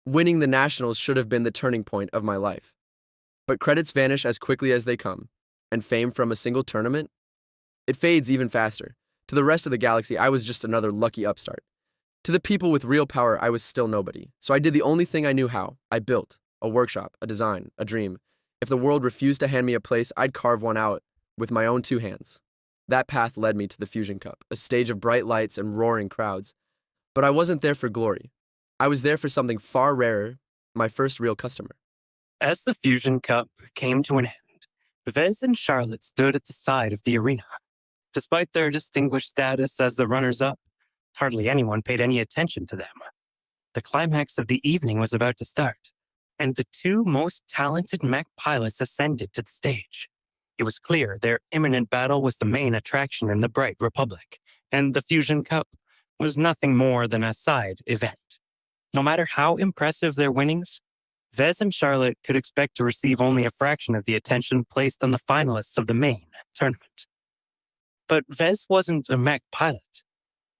Winning the Nationals should have been the turning point of my life. But credits vanish as quickly as they come, and fame from a single tournament, it fades even faster. To the rest of the galaxy, I was just another lucky upstart. To the people with real power, I was still nobody. So I did the only thing I knew how. I built a workshop, a design, a dream. If the world refused to hand me a place, I'd carve one out with my own two hands. That path led me to the Fusion Cup, a stage of bright lights and roaring crowds. But I wasn't there for glory. I was there for something far rarer, my first real customer. As the Fusion Cup came to an end, Vez and Charlotte stood at the side of the arena. Despite their distinguished status as the runners-up, hardly anyone paid any attention to them. The climax of the evening was about to start, and the two most talented mech pilots ascended to the stage. It was clear their imminent battle was the main attraction in the Bright Republic, and the Fusion Cup was nothing more than a side event. No matter how impressive their winnings, Vez and Charlotte could expect to receive only a fraction of the attention placed on the finalists of the main tournament. But Vez wasn't a mech pilot,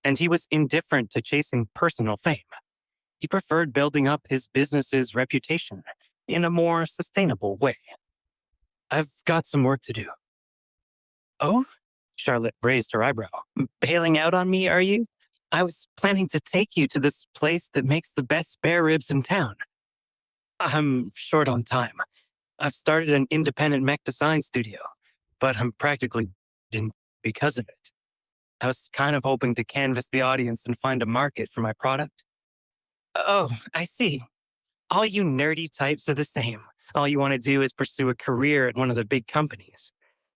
and he was indifferent to chasing personal fame. He preferred building up his business's reputation in a more sustainable way. I've got some work to do. Oh? Charlotte raised her eyebrow. Bailing out on me, are you? I was planning to take you to this place that makes the best spare ribs in town. I'm short on time. I've started an independent mech design studio, but I'm practically in because of it. I was kind of hoping to canvass the audience and find a market for my product. Oh, I see. All you nerdy types are the same. All you want to do is pursue a career at one of the big companies.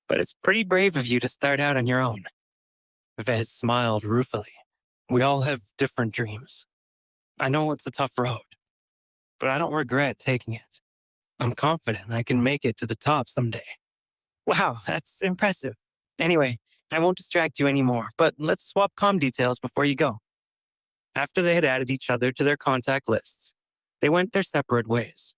But it's pretty brave of you to start out on your own. Vez smiled ruefully. We all have different dreams. I know it's a tough road, but I don't regret taking it. I'm confident I can make it to the top someday. Wow, that's impressive. Anyway, I won't distract you anymore, but let's swap comm details before you go. After they had added each other to their contact lists, they went their separate ways.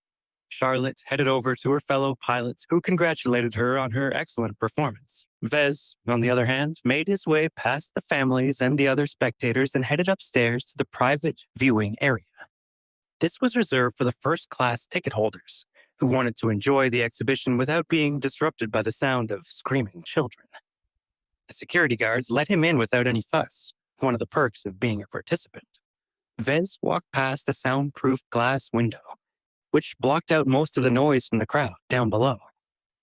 Charlotte headed over to her fellow pilots, who congratulated her on her excellent performance. Vez, on the other hand, made his way past the families and the other spectators and headed upstairs to the private viewing area. This was reserved for the first-class ticket holders, who wanted to enjoy the exhibition without being disrupted by the sound of screaming children. The security guards let him in without any fuss, one of the perks of being a participant. Vez walked past a soundproof glass window, which blocked out most of the noise from the crowd down below.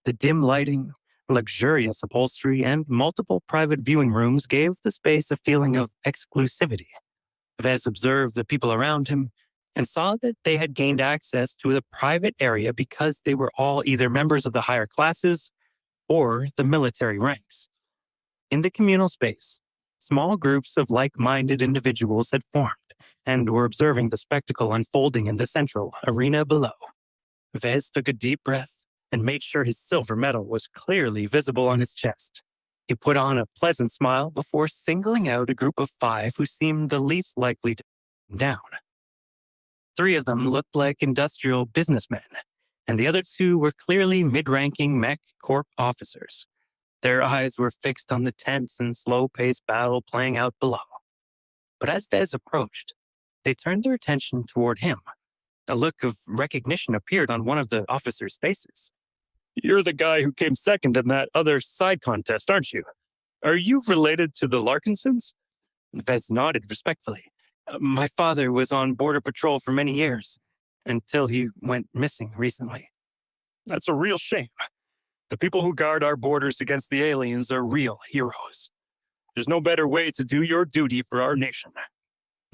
The dim lighting, luxurious upholstery, and multiple private viewing rooms gave the space a feeling of exclusivity. Vez observed the people around him and saw that they had gained access to the private area because they were all either members of the higher classes or the military ranks. In the communal space, small groups of like-minded individuals had formed and were observing the spectacle unfolding in the central arena below. Vez took a deep breath and made sure his silver medal was clearly visible on his chest. He put on a pleasant smile before singling out a group of 5 who seemed the least likely to come down. 3 of them looked like industrial businessmen, and the other 2 were clearly mid-ranking Mech Corp officers. Their eyes were fixed on the tense and slow-paced battle playing out below. But as Vez approached, they turned their attention toward him. A look of recognition appeared on one of the officers' faces. You're the guy who came second in that other side contest, aren't you? Are you related to the Larkinsons? Vez nodded respectfully. My father was on border patrol for many years, until he went missing recently. That's a real shame. The people who guard our borders against the aliens are real heroes. There's no better way to do your duty for our nation.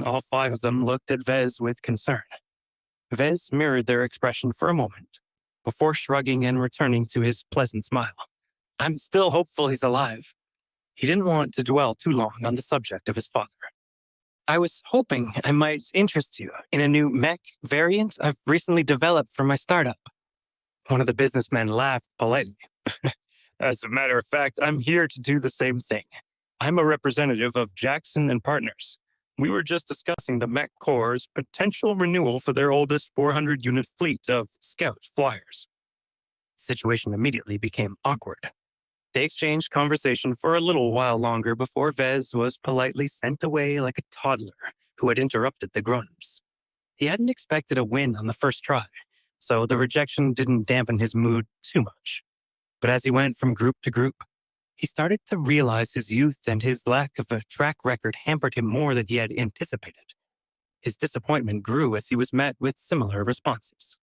All 5 of them looked at Vez with concern. Vez mirrored their expression for a moment, before shrugging and returning to his pleasant smile. I'm still hopeful he's alive. He didn't want to dwell too long on the subject of his father. I was hoping I might interest you in a new mech variant I've recently developed for my startup. One of the businessmen laughed politely. As a matter of fact, I'm here to do the same thing. I'm a representative of Jackson and Partners. We were just discussing the Mech Corps' potential renewal for their oldest 400-unit fleet of Scout flyers. The situation immediately became awkward. They exchanged conversation for a little while longer before Vez was politely sent away like a toddler who had interrupted the grown-ups. He hadn't expected a win on the first try, so the rejection didn't dampen his mood too much. But as he went from group to group, he started to realize his youth and his lack of a track record hampered him more than he had anticipated. His disappointment grew as he was met with similar responses.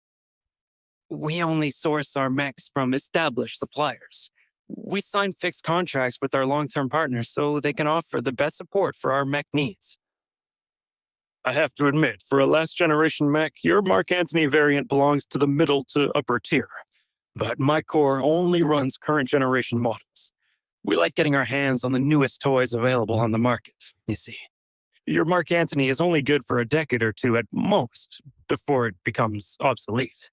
We only source our mechs from established suppliers. We sign fixed contracts with our long-term partners so they can offer the best support for our mech needs. I have to admit, for a last-generation mech, your Marc Antony variant belongs to the middle to upper tier. But my core only runs current-generation models. We like getting our hands on the newest toys available on the market, you see. Your Marc Antony is only good for a decade or two at most, before it becomes obsolete.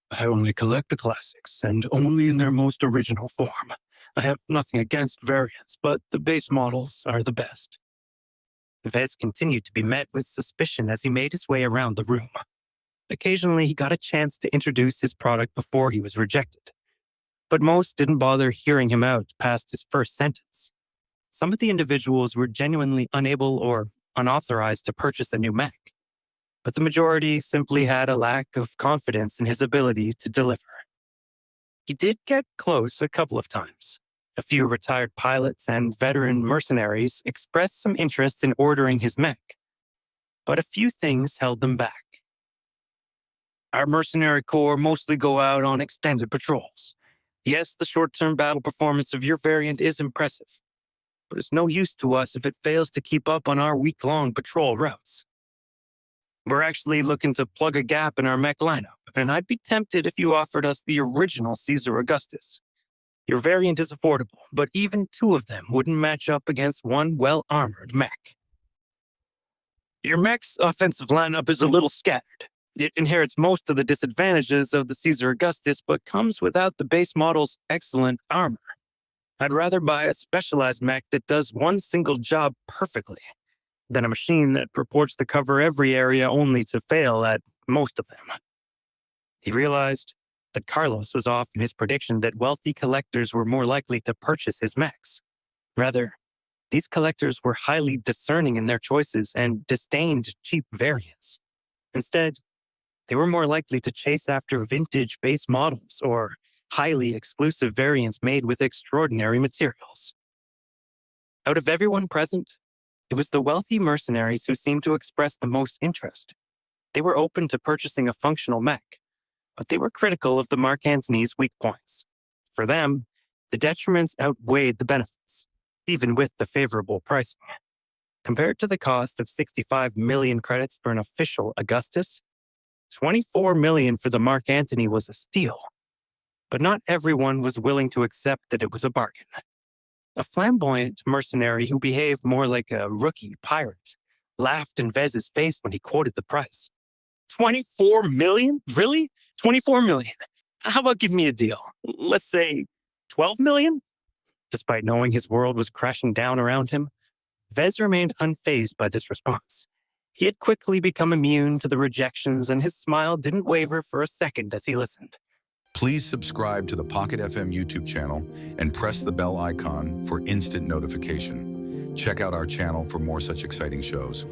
I only collect the classics, and only in their most original form. I have nothing against variants, but the base models are the best. Vez continued to be met with suspicion as he made his way around the room. Occasionally, he got a chance to introduce his product before he was rejected. But most didn't bother hearing him out past his first sentence. Some of the individuals were genuinely unable or unauthorized to purchase a new mech, but the majority simply had a lack of confidence in his ability to deliver. He did get close a couple of times. A few retired pilots and veteran mercenaries expressed some interest in ordering his mech, but a few things held them back. Our mercenary corps mostly go out on extended patrols. Yes, the short-term battle performance of your variant is impressive, but it's no use to us if it fails to keep up on our week-long patrol routes. We're actually looking to plug a gap in our mech lineup, and I'd be tempted if you offered us the original Caesar Augustus. Your variant is affordable, but even two of them wouldn't match up against one well-armored mech. Your mech's offensive lineup is a little scattered. It inherits most of the disadvantages of the Caesar Augustus, but comes without the base model's excellent armor. I'd rather buy a specialized mech that does one single job perfectly than a machine that purports to cover every area only to fail at most of them. He realized that Carlos was off in his prediction that wealthy collectors were more likely to purchase his mechs. Rather, these collectors were highly discerning in their choices and disdained cheap variants. Instead, they were more likely to chase after vintage base models or highly exclusive variants made with extraordinary materials. Out of everyone present, it was the wealthy mercenaries who seemed to express the most interest. They were open to purchasing a functional mech, but they were critical of the Marc Antony's weak points. For them, the detriments outweighed the benefits, even with the favorable pricing. Compared to the cost of 65 million credits for an official Augustus, 24 million for the Marc Antony was a steal. But not everyone was willing to accept that it was a bargain. A flamboyant mercenary who behaved more like a rookie pirate laughed in Vez's face when he quoted the price. 24 million? Really? 24 million. How about give me a deal? Let's say 12 million? Despite knowing his world was crashing down around him, Vez remained unfazed by this response. He had quickly become immune to the rejections, and his smile didn't waver for a second as he listened. Please subscribe to the Pocket FM YouTube channel and press the bell icon for instant notification. Check out our channel for more such exciting shows.